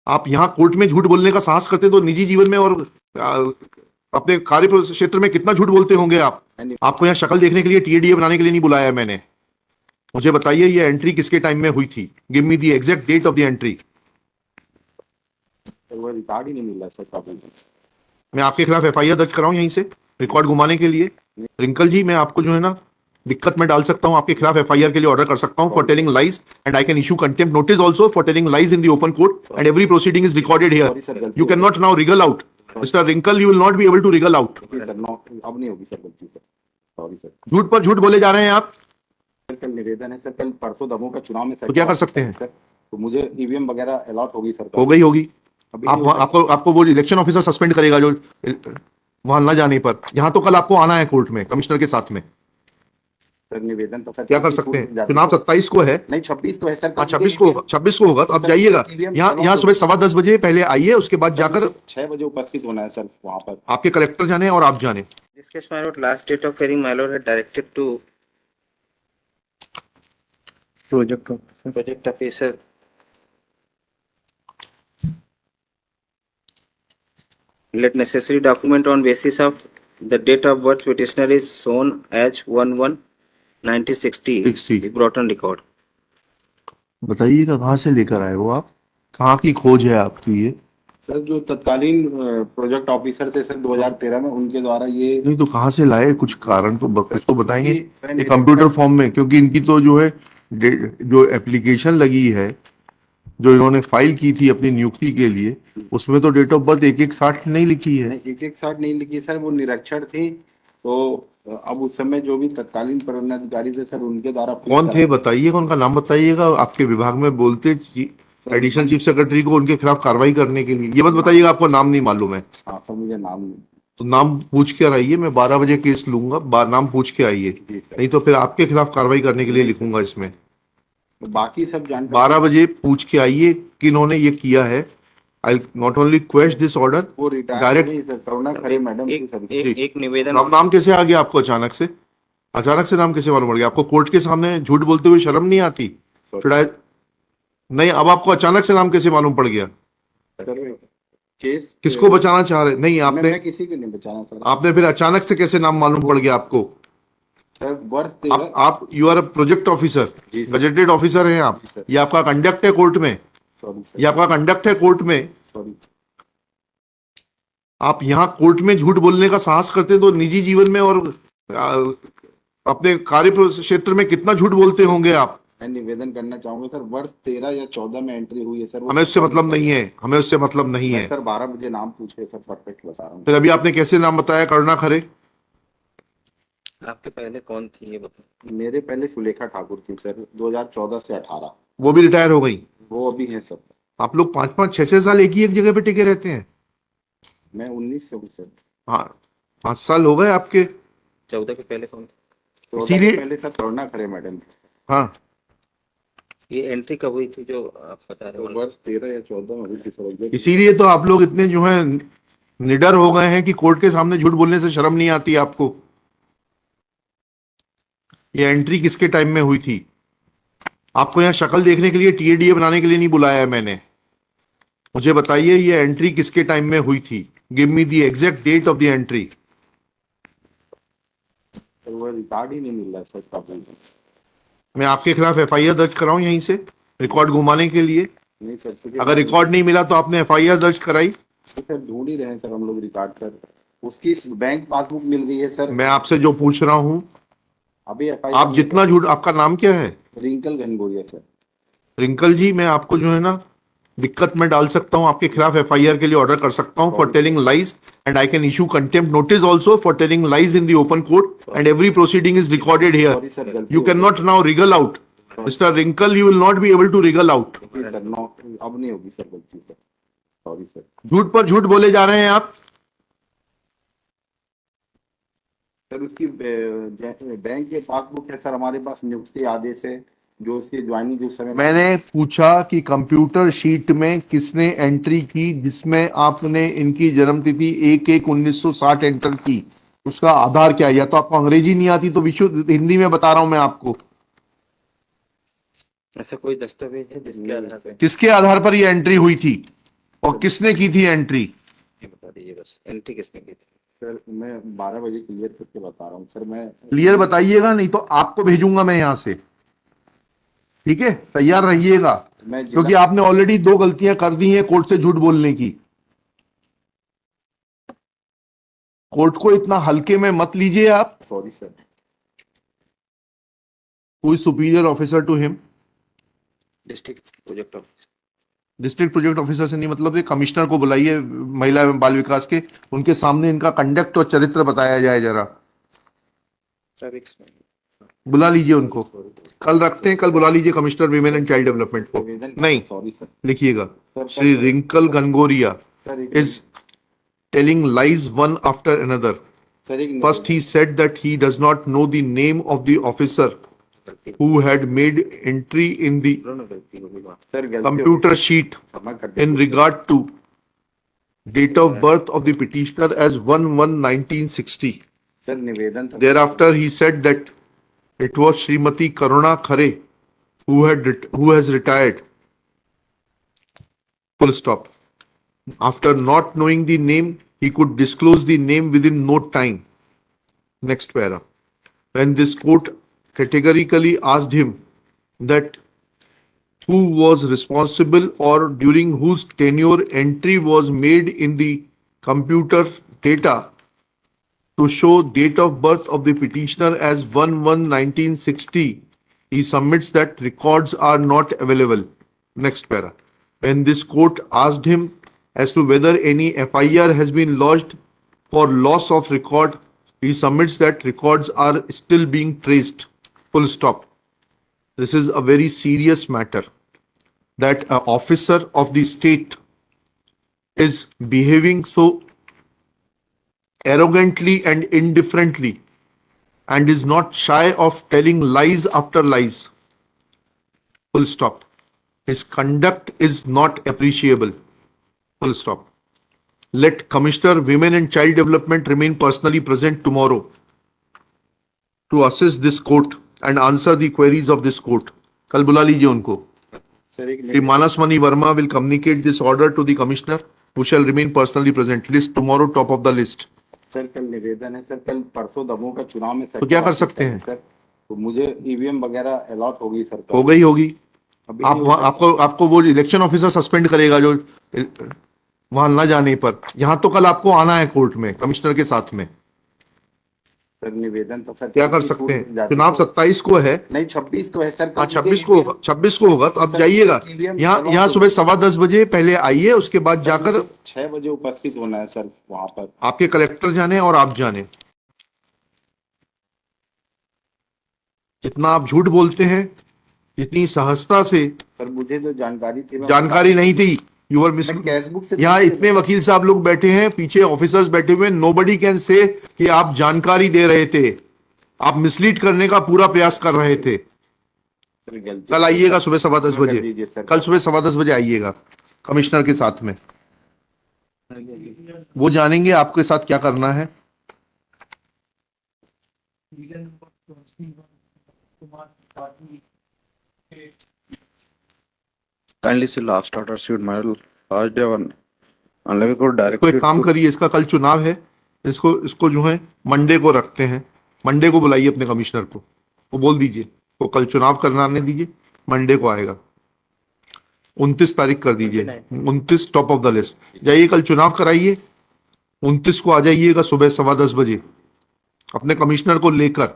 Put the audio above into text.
आप यहाँ कोर्ट में झूठ बोलने का साहस करते तो निजी जीवन में और आ, अपने कार्य क्षेत्र में कितना झूठ बोलते होंगे आप। आपको यहाँ शक्ल देखने के लिए, टीएडीए बनाने के लिए नहीं बुलाया है मैंने। मुझे बताइए ये एंट्री किसके टाइम में हुई थी। Give me the exact date of the entry. वो रिकॉर्ड ही नहीं मिल रहा सर काफी। मैं आपके खिलाफ एफआईआर दर्ज कराऊं यहीं से रिकॉर्ड घुमाने के लिए। रिंकल जी, मैं आपको जो है ना दिक्कत में डाल सकता हूं, आपके खिलाफ एफआईआर के लिए ऑर्डर कर सकता हूं for telling lies, and I can issue contempt notice also for telling lies in the open court, and every proceeding is recorded here. You can not now wriggle out mister Rinkal, you will not be able to wriggle out. अब नहीं होगी sir गलती sir, sorry sir. झूठ पर झूठ बोले जा रहे हैं आप। कल निवेदन है सर, कल परसों दमोह का चुनाव में सर तो क्या कर सकते हैं सर, तो मुझे ईवीएम वगैरह अलॉट होगी सर। हो गई होगी। अभी आप आपको वो इलेक्शन ऑफिसर सस्पेंड करेगा जो वहां न जाने पर। यहाँ तो कल आपको आना है कोर्ट में कमिश्नर के साथ में। सर निवेदन तो सर क्या कर सकते हैं। चुनाव 27 को है। नहीं 26 को है सर। 26 को होगा, 26 को होगा तो आप जाइएगा। यहाँ सुबह 10:15 बजे पहले आइए, उसके बाद जाकर 6 बजे उपस्थित होना है सर वहाँ पर। आपके कलेक्टर जाने और आप जाने। This case, my lord, last date of hearing, my lord, had directed to project officer. Let necessary document on basis of the date of birth petitioner is shown as 1/1/1960 60 brought on record. बताइएगा कहाँ से लेकर आए वो आप, कहाँ की खोज है आपकी ये। सर जो तत्कालीन प्रोजेक्ट ऑफिसर थे सर 2013 में, उनके द्वारा ये नहीं तो कहाँ से लाए, कुछ कारण तो इसको बताएंगे। ये ये कंप्यूटर फॉर्म में, क्योंकि इनकी तो जो है जो एप्लीकेशन लगी है, जो इन्होंने फाइल की थी अपनी नियुक्ति के लिए, उसमें तो डेट ऑफ बर्थ 1160 नहीं लिखी है। 1/1/60 नहीं लिखी सर, वो निरक्षर थी। तो अब उस समय जो भी तत्कालीन पदाधिकारी थे सर, उनके द्वारा कौन थे बताइएगा, उनका नाम बताइएगा। आपके विभाग में बोलते एडिशनल चीफ सेक्रेटरी को उनके खिलाफ कार्रवाई करने के लिए। ये मत बताइएगा आपको नाम नहीं मालूम है। हाँ सर, मुझे नाम नहीं। तो नाम पूछ के आइए, मैं 12 बजे केस लूंगा, नाम पूछ के आइए, नहीं तो फिर आपके खिलाफ कार्रवाई करने के लिए लिखूंगा इसमें। तो बाकी सब जानकारी 12 बजे पूछ के आइए कि इन्होंने ये किया है। आई not only question this order वो रिटायर डायरेक्ट। नहीं सर, करुणा खरे मैडम की सर। एक निवेदन। नाम कैसे आ गया आपको अचानक से, अचानक से नाम कैसे मालूम पड़ गया आपको। कोर्ट के सामने झूठ बोलते हुए शर्म नहीं आती। नहीं, अब आपको अचानक से नाम कैसे मालूम पड़ गया। सर केस किसको बचाना चाह रहे नहीं आपने। मैं किसी को नहीं बचाना सर। आपने फिर अचानक से कैसे नाम मालूम पड़ गया आपको। सर वर्ष आप you are a project officer, gazetted officer हैं आप। ये आपका कंडक्ट है कोर्ट में, सॉरी ये आपका कंडक्ट है कोर्ट में। सॉरी। आप यहाँ कोर्ट में झूठ बोलने का साहस करते तो निजी जीवन में और अपने कार्य क्षेत्र में कितना झूठ बोलते होंगे आप। मैं निवेदन करना चाहूंगा सर, वर्ष 13 या 14 में एंट्री हुई है सर। हमें उससे मतलब नहीं है, हमें उससे मतलब नहीं है सर 12 बजे नाम पूछे सर, परफेक्ट बता रहा हूँ। फिर अभी आपने कैसे नाम बताया, करुणा खरे। आपके पहले कौन थी ये बताओ। मेरे पहले सुलेखा ठाकुर थी सर, 2014 से 18। वो भी रिटायर हो गई। वो अभी है सर। आप लोग 5-5, 6-6 साल एक ही एक जगह पे टिके रहते हैं। मैं 19 से हूँ सर। हाँ, 5 साल हो गए आपके। 14 के पहले कौन थी। इसीलिए पहले सर करुणा खरे मैडम। हाँ, ये एंट्री कब हुई थी जो आप बता रहे हो। वर्ष 13 या 14 में हुई थी सर। इसीलिए तो आप लोग इतने जो है निडर हो गए हैं कि कोर्ट के सामने झूठ बोलने से शर्म नहीं आती आपको। ये एंट्री किसके टाइम में हुई थी। आपको यहाँ शक्ल देखने के लिए, टीएडीए बनाने के लिए नहीं बुलाया है मैंने। मुझे बताइए ये एंट्री किसके टाइम में हुई थी। Give me the exact date of the entry. वो रिकॉर्ड ही नहीं मिल रहा सर काफी। मैं आपके खिलाफ एफआईआर दर्ज कराऊं यहीं से रिकॉर्ड घुमाने के लिए। नहीं सर, अगर रिकॉर्ड नहीं मिला तो आपने एफआईआर दर्ज कराई। सर ढूंढ ही रहे हैं सर हम लोग रिकॉर्ड कर। उसकी बैंक पासबुक मिल गई है सर। मैं आपसे जो पूछ रहा हूं, अभी आप जितना झूठ, आपका नाम क्या है। रिंकल घनघोरिया सर। रिंकल जी, मैं आपको जो है ना दिक्कत में डाल सकता हूं, आपके खिलाफ एफआईआर के लिए ऑर्डर कर सकता हूं for telling lies, and I can issue contempt notice also for telling lies in the open court, and every proceeding is recorded here. You can not now wriggle out mister Rinkal, you will not be able to wriggle out. Sir no, अब नहीं होगी sir गलती sir, sorry sir. झूठ पर झूठ बोले जा रहे हैं आप। सर उसकी बैंक के पासबुक है सर हमारे पास, नियुक्ति आदेश है जो उसकी ज्वाइनिंग जो समय। मैंने पूछा कि कंप्यूटर शीट में किसने एंट्री की जिसमें आपने इनकी जन्मतिथि 1/1/1960 एंटर की, उसका आधार क्या है। या तो आपको अंग्रेजी नहीं आती तो विशुद्ध हिंदी में बता रहा हूं मैं आपको। ऐसा कोई दस्तावेज है जिसके आधार पर किसके आधार पर ये एंट्री हुई थी। और किसने की थी एंट्री? ये बता दीजिए बस, एंट्री किसने की थी? सर मैं 12 बजे क्लियर करके बता रहा हूँ सर। मैं क्लियर बताइएगा, नहीं तो आपको भेजूंगा मैं यहां से। ठीक है, तैयार रहिएगा, मैं क्योंकि आपने ऑलरेडी 2 गलतियां कर दी हैं कोर्ट से झूठ बोलने की। कोर्ट को इतना हल्के में मत लीजिए आप। Sorry sir. Who is superior officer to him? District project office. District project officer से नहीं मतलब, ये कमिश्नर को बुलाइए महिला एवं बाल विकास के, उनके सामने इनका कंडक्ट और चरित्र बताया जाए जरा। Sir explain. बुला लीजिए उनको, कल रखते हैं, कल बुला लीजिए commissioner women and child development को। नहीं, सॉरी सर। लिखिएगा, Shri wrinkle गंगोरिया sir is telling lies one after another. Sir एक First, he said that he does not know the name of the officer who had made entry in the गलती होगी बात। Sir गलती computer sheet क्षमा कर in दीजिए। regard to date of birth of the petitioner as 1/1/1960. Sir निवेदन था Thereafter, he said that it was Srimati Karuna Khare who has retired. Full stop. After not knowing the name, he could disclose the name within no time. Next para. When this court categorically asked him that who was responsible or during whose tenure entry was made in the computer data to show date of birth of the petitioner as 1/1/1960, he submits that records are not available. Next para. When this court asked him as to whether any FIR has been lodged for loss of record, he submits that records are still being traced. Full stop. This is a very serious matter, that an officer of the state is behaving so arrogantly and indifferently and is not shy of telling lies after lies. Full stop. His conduct is not appreciable. Full stop. Let Commissioner Women and Child Development remain personally present tomorrow to assist this court and answer the queries of this court. कल बुला लीजिए उनको. Sir एक Shri Manas Mani Verma will communicate this order to the commissioner, who shall remain personally present. List tomorrow, top of the list. Sir कल निवेदन है sir. कल परसों दमोह का चुनाव में तो क्या कर सकते हैं? सर तो मुझे ईवीएम वगैरह अलॉट होगी सर। हो गई होगी। अभी आप नहीं हो सकता। आपको वो इलेक्शन ऑफिसर सस्पेंड करेगा जो वहां न जाने पर। यहां तो कल आपको आना है कोर्ट में कमिश्नर के साथ में। सर निवेदन तो सर क्या कर सकते हैं? चुनाव 27 को है। नहीं 26 को है सर। हाँ 26 को होगा, 26 को होगा, तो आप जाइएगा। यहाँ सुबह 10:15 बजे पहले आइए, उसके बाद जाकर 6 बजे उपस्थित होना है सर वहां पर। आपके कलेक्टर जाने और आप जाने। जितना आप झूठ बोलते हैं, इतनी सहजता से, सर मुझे जो जानकारी थी जानकारी नहीं थी, यू आर मिस। कैशबुक से यहाँ इतने वकील साहब लोग बैठे हैं, पीछे ऑफिसर्स बैठे हुए, नोबडी कैन से कि आप जानकारी दे रहे थे, आप मिसलीड करने का पूरा प्रयास कर रहे थे। कल आइएगा सुबह 10:15 बजे, कल सुबह 10:15 बजे आइएगा कमिश्नर के साथ में। वो जानेंगे आपके साथ क्या करना है। Kindly see last order suit my last day one. Unless we direct. तो एक काम करिए, इसका कल चुनाव है, इसको जो है मंडे को रखते हैं। मंडे को बुलाइए अपने कमिश्नर को, वो बोल दीजिए वो कल चुनाव कराने दीजिए, मंडे को आएगा। 29 तारीख कर दीजिए, 29 टॉप ऑफ द लिस्ट। जाइए कल चुनाव कराइए, 29 को आ जाइएगा सुबह 10:15 बजे अपने कमिश्नर को लेकर।